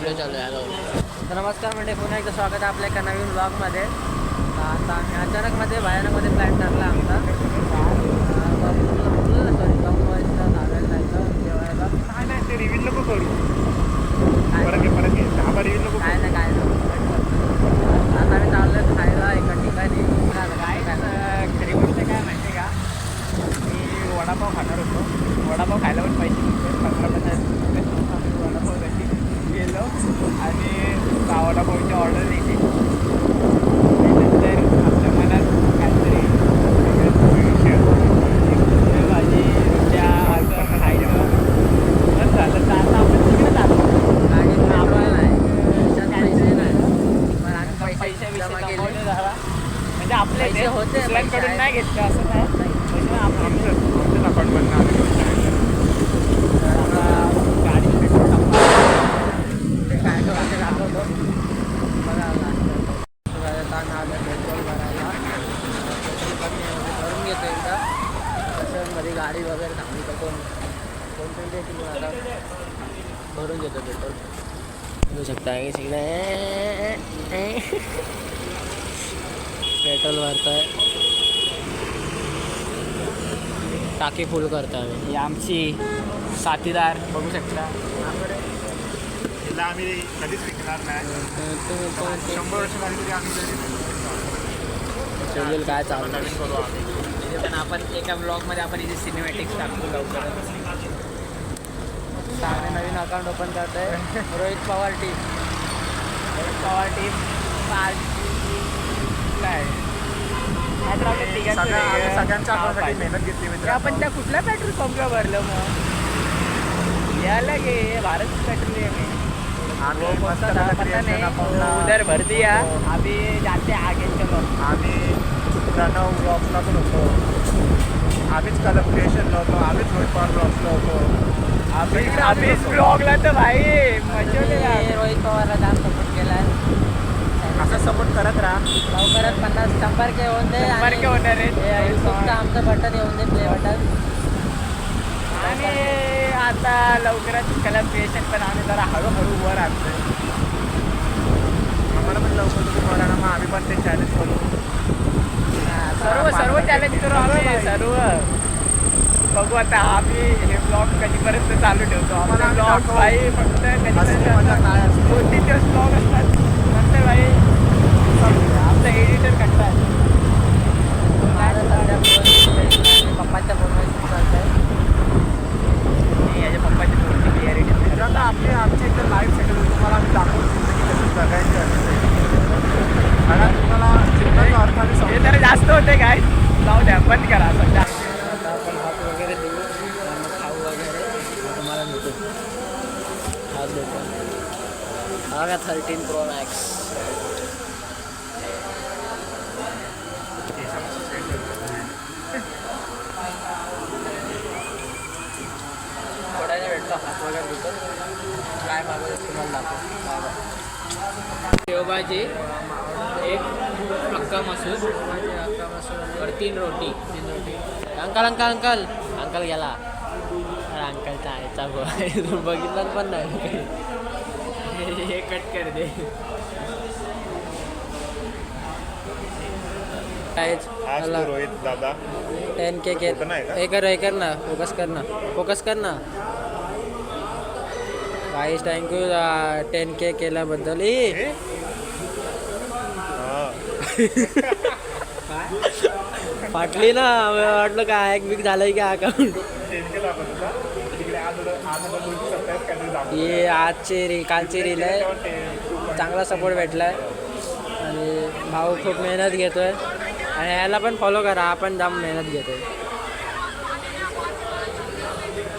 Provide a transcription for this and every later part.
Video चालू आहे. तर नमस्कार म्हणजे पुन्हा एकदा स्वागत आहे आपल्या एका नवीन ब्लॉगमध्ये. आता आम्ही अचानकमध्ये भयानकमध्ये प्लॅन ठरला आमचा. सॉरी 2 वाजता धाब्याला जायचं जेवायला. काय नाही ते रिव्हिल नको करू. काय परत घे धाबा रिव्हिल नको काय नाही आता आम्ही चाललो खायला एका ठिकाणी. खरी गोष्ट काय माहिती आहे का, मी वडापाव खाणार होतो. वडापाव खायला पण पैसे नव्हते. 15-50 आम्ही वडापावसाठी गेलो आणि वडापावची ऑर्डर दिली. त्यानंतर आमच्या मनात काहीतरी भाजी त्या असं खायचं पण झालं. तर आता आपण तिकडे जातो. गाडी पेट्रोल नाही, पैसे नाही, पण आम्ही पैसे जमा केले. जमवले जरा. म्हणजे आपले पैसे होते, दुसऱ्यांकडून पैसे नाही घेतलं असं नाही. पैसे आमच्याच अकाउंटमधून आले. गाडी पेट्रोल टाकतो. ते काय करायचं दाखवतो बघा. आता आलं पेट्रोल भरायला भरून घेतो एकदा. तसं मध्ये गाडी वगैरे थांबली तर कोणतरी देखील आता भरून घेतो पेट्रोल. बघू शकता की सगळं पेट्रोल भरतोय. टाकी फुल करतो आम्ही. ही आमची साथीदार बघू शकता. आम्ही कधीच विकणार नाही. 100 वर्ष झाली तरी आम्ही शेड्यूल काय चालू नवीन करू आम्ही. पण आपण एका ब्लॉगमध्ये आपण इथे सिनेमॅटिक्स टाकतो लवकरच. आम्ही नवीन अकाउंट ओपन करतो आहे. रोहित पवार टीम. सगळ्यांच्या अकाउंटसाठी मेहनत घेतली मित्र. आपण त्या कुठल्या पेट्रोल पंपला भरलं मग यायला गे भारत पेट्रोलियम पता नहीं उधर भर दिया. अभी जाते आगे चलो. आम्ही प्रणव ब्लॉग्सला पण होतो. आम्हीच कलेक्शनला होतो. आम्हीच रोहित पवार ब्लॉग्सला होतो. आम्हीच ब्लॉगला तर भाई मजा. रोहित पवारला जाम सपोर्ट केला आहे. असं सपोर्ट करत राहा. लवकरात 50 येऊन दे. होणार आहे. युट्यूबचं आमचं बटन येऊन दे, प्ले बटन. आणि आता लवकरच कलेक्शन पण आम्ही जरा हळूहळू वर आणतोय. आम्हाला पण लवकर तुम्ही बघा ना, मग आम्ही पण ते चॅलेंज करू. सर्व चॅलेंज करू आम्ही सर्व. बघू आता आम्ही हे ब्लॉग कधीपर्यंत चालू ठेवतो. आम्हाला ब्लॉग भाई फक्त कधीपर्यंत 2-3 दिवस ब्लॉग असतात. नंतर भाई आमचा एडिटर करतात. पप्पाच्या फोनवर चालत आहे. याच्या पप्पाची थोडीशी क्लिअरिटी. आता आमची एकदम लाईफ सेटल होईल. तुम्हाला आम्ही दाखवून जिंदगी कशी जगायची असते. कारण तुम्हाला जीवनाचा अर्थाने हे तर जास्त होते काय. जाऊ द्या, बंद करा सध्या. आपण हात वगैरे देऊ, खाऊ वगैरे तुम्हाला भेटू. हात देतो. हा का 13 Pro Max. थोड्याने भेटतो. हात वगैरे देतो. काय मागवतो तुम्हाला दाखव. शेवभाजी, एक अक्का मसूर और 3 रोटी. अंकल अंकल अंकल अंकल गेला. अरे अंकलचा आयचा बघितलं पण नाही. हे कट कर दे. रोहित दादा 10K के हे कर ना. फोकस कर ना गाईस. थँक्यू 10K केल्याबद्दल. फाटली ना. वाटलं काय हॅक बिक झालंय का अकाउंट. हे आजची रील कालची रील आहे. चांगला सपोर्ट भेटला आहे आणि भाऊ खूप मेहनत घेतोय. आणि ह्याला पण फॉलो करा. आपण जाम मेहनत घेतोय.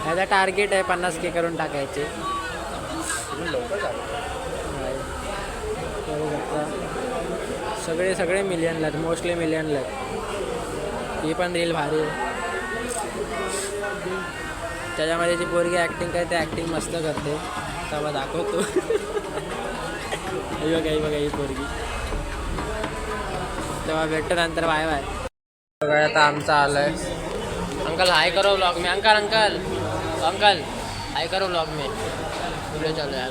ह्याचा टार्गेट आहे 50K करून टाकायचे. करू शकता. सगळे मिलियनला आहेत. मोस्टली मिलियनला आहेत. ही पण रील भारी आहे. त्याच्यामध्ये जी पोरगी ॲक्टिंग करते, ॲक्टिंग मस्त करते. तेव्हा दाखवतो. ही बघा ही पोरगी. तेव्हा भेटतो नंतर. Bye bye. बघा आता आमचा आलं आहे. अंकल हाय करो ब्लॉग में. अंकल हाय करो ब्लॉग में. वीडियो चालू है.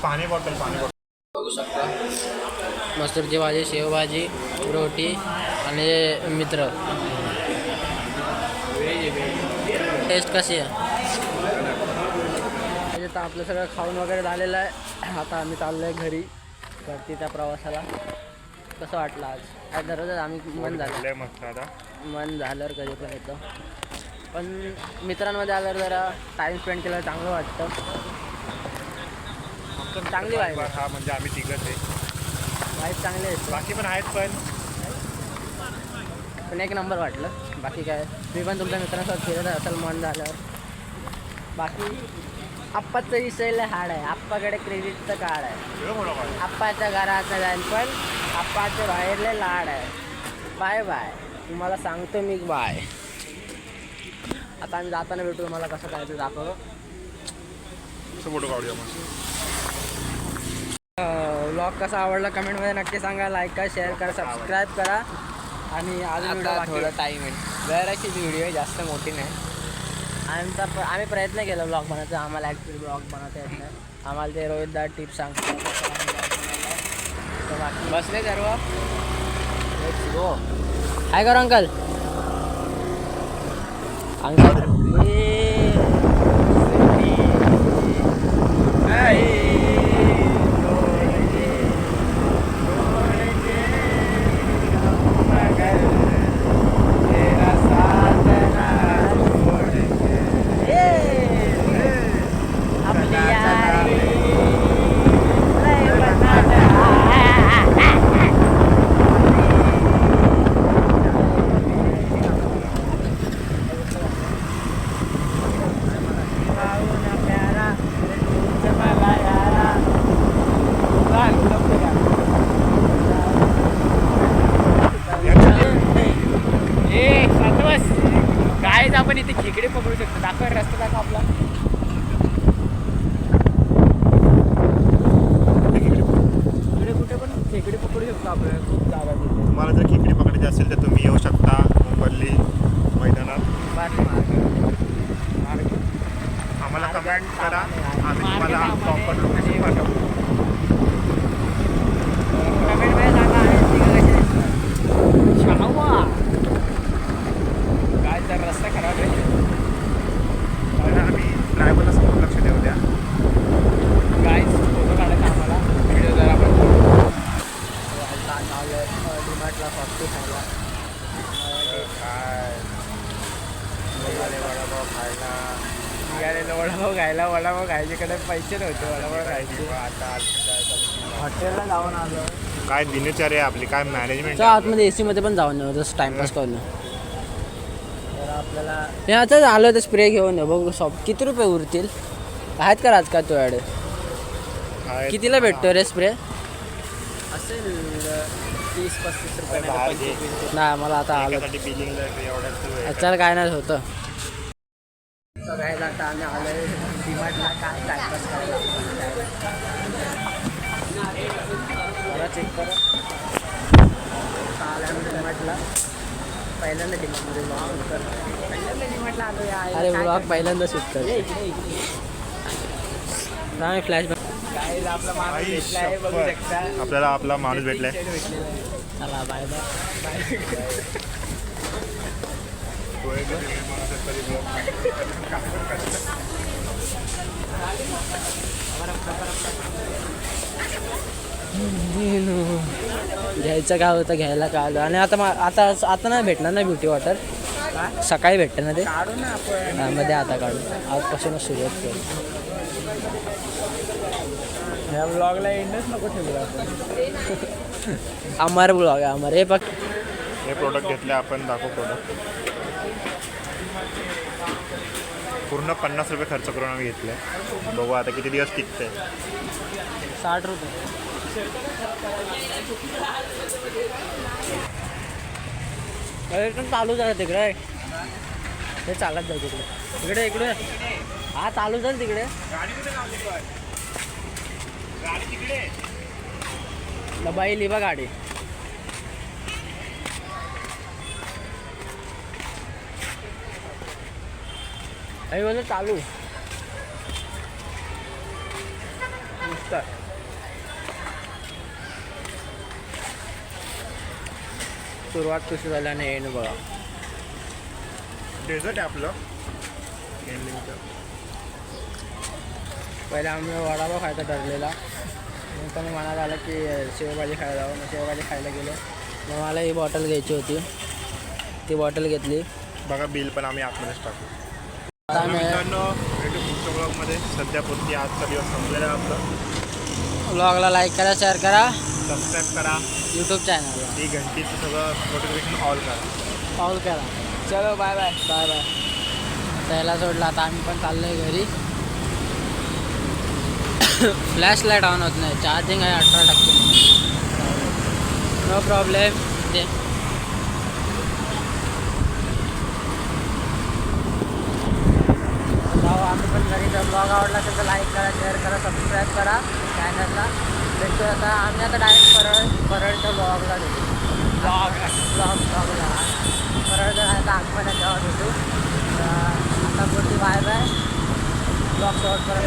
पाणी बॉटल बघू शकता मसूरची भाजी, शेवभाजी, रोटी आणि मित्र. टेस्ट कशी आहे? आता आपलं सगळं खाऊन वगैरे झालेलं आहे. आता आम्ही चाललो आहे घरी परतीच्या प्रवासाला. कसं वाटलं आज? आज दररोजच आम्ही मन झालं मस्त आता मन झाल्यावर कधी पण येतं, पण मित्रांमध्ये आल्यावर जरा टाईम स्पेंड केल्यावर चांगलं वाटतं. चांगली वाईब हा म्हणजे आम्ही तिघच आहे. वाईब चांगली आहे, बाकी पण आहेत पण एक नंबर वाटलं. बाकी काय मी पण तुमच्या मित्रांसोबत फिरत असेल मन झाल्यावर. बाकी आप्पाचं विषय लय हार्ड आहे. आप्पाकडे क्रेडिटचं कार्ड आहे. आप्पाच्या घराचं जाईल पण आप्पाच्या बाहेरले लाड आहे. बाय बाय, तुम्हाला सांगतो मी बाय. आता आम्ही जाताना भेटू, तुम्हाला कसं काय ते दाखवतो. फोटो काढूया मग. व्लॉग कसा आवडला कमेंटमध्ये नक्की सांगा. लाईक करा, शेअर करा, सबस्क्राईब करा. आणि अजून थोडा टाईम आहे, जराशी व्हिडिओ आहे, जास्त मोठी नाही. आम्ही प्रयत्न केला ब्लॉग बनवायचा. आम्हाला ॲक्च्युली ब्लॉग बनवता येत नाही. आम्हाला ते रोहित दा टिप्स सांगतात. बसले सर्व. गो हाय करू अंकल. आपण इथे खेकडे पकडू शकतो. दाखव रस्ता, दाखव आपला. इकडे कुठे पण खेकडे पकडू शकतो आपल्याला. खूप जागा तिथे. तुम्हाला जर खेकडी पकडायची असेल तर तुम्ही येऊ शकता मुंबई मैदानात. आम्हाला कमेंट करा, आम्ही तुम्हाला प्रॉपर लोकेशन पाठवू. कमेंटमध्ये सांगा काय तर रस्ता खराब आहे. आम्ही ड्रायव्हरला समोर लक्ष देऊ द्या. गाईज फोटो काढायचा आम्हाला व्हिडिओ जर आपण डिमार्टला फॉक्सी खायला. वडापाव खायला निघालेलं वडापाव खायच्याकडे पैसे नव्हते. वडापाव खायचे. आता हॉटेलला जाऊन आलो. काय दिनचर्या आपली, काय मॅनेजमेंट. आतमध्ये AC मध्ये पण जाऊन येऊ, जसं टाइमपास करून आपल्याला. हे आता आलं तर स्प्रे घेऊन ये. बघू शॉप किती रुपये उरतील. आहेत का राजकारण तुझ्याकडे? कितीला भेटतो रे स्प्रे? असेल 30-35 रुपये. नाही मला आता आलं. चल काय नाही होतं. सगळ्याला आता आम्ही आलो आहे डिमार्टला. काय टाइमपास करायला जरा चेक करा. आलं आम्ही डिमार्टला. पहिल्यांदा डिमार्टमध्ये डिमार्टला आलो. अरे ब्लॉग पहिल्यांदा शूट करतो. नाही फ्लॅशबॅक. काय आपला माणूस भेटलाय, बघू शकता. आपल्याला आपला माणूस भेटलाय. चला बाय बाय. घ्यायचं काय होतं, घ्यायला काय आलं. आणि आता आता नाही भेटणार ना ब्युटी वॉटर. सकाळी भेटतं ना ते. काढू ना आपण मध्ये. आता काढू. आजपासूनच सुरुवात करू. ह्या ब्लॉगला एंडच नको ठेवू आपण. अमर ब्लॉग आहे अमर. हे बघ हे प्रोडक्ट घेतले आपण. दाखव प्रोडक्ट. पूर्ण 50 रुपये खर्च करून आम्ही घेतले. बघू आता किती दिवस टिकते. 60 रुपये. चालू झालं तिकडे. हे चालत जाऊ तिकडे. इकडे हा चालू झालं तिकडे. बाई लिहा गाडी. बोल चालू. नुसतं सुरुवात कशी झाली आणि एंड बघा. डेझर्ट आहे आपलं एंडिंगचं. पहिले आम्ही वडापाव खायचा ठरलेला, नंतर मग मनात आलं की शेवभाजी खायला जावं. मग शेवभाजी खायला गेलो. मग मला ही बॉटल घ्यायची होती, ती बॉटल घेतली. बघा बिल पण आम्ही आतमध्येच टाकू. आता आम्ही मित्रांनो भेटू पुढच्या ब्लॉगमध्ये. सध्या पुरती आजचा दिवस संपलेला आहे आपलं. ब्लॉगला लाईक करा, शेअर करा, सबस्क्राईब करा, यूट्यूब चॅनलला ही घंटीचं सगळं नोटिफिकेशन ऑल करा. पाऊल करा. चलो बाय बाय. Bye bye. त्याला सोडला. आता आम्ही पण चाललो आहे घरी. फ्लॅश लाईट ऑन होत नाही, चार्जिंग आहे 18%. No problem. ते जाऊ आम्ही पण घरी. जर ब्लॉग आवडला असेल तर लाईक करा, शेअर करा, सबस्क्राईब करा चॅनलला. भेटतो आता आम्ही. आता डायरेक्ट परळच्या ब्लॉगला भेटू. ब्लॉगला परळचं आता आगमन तेव्हा भेटू. आता पुढची बाय बाय. ब्लॉग शॉर्ट करत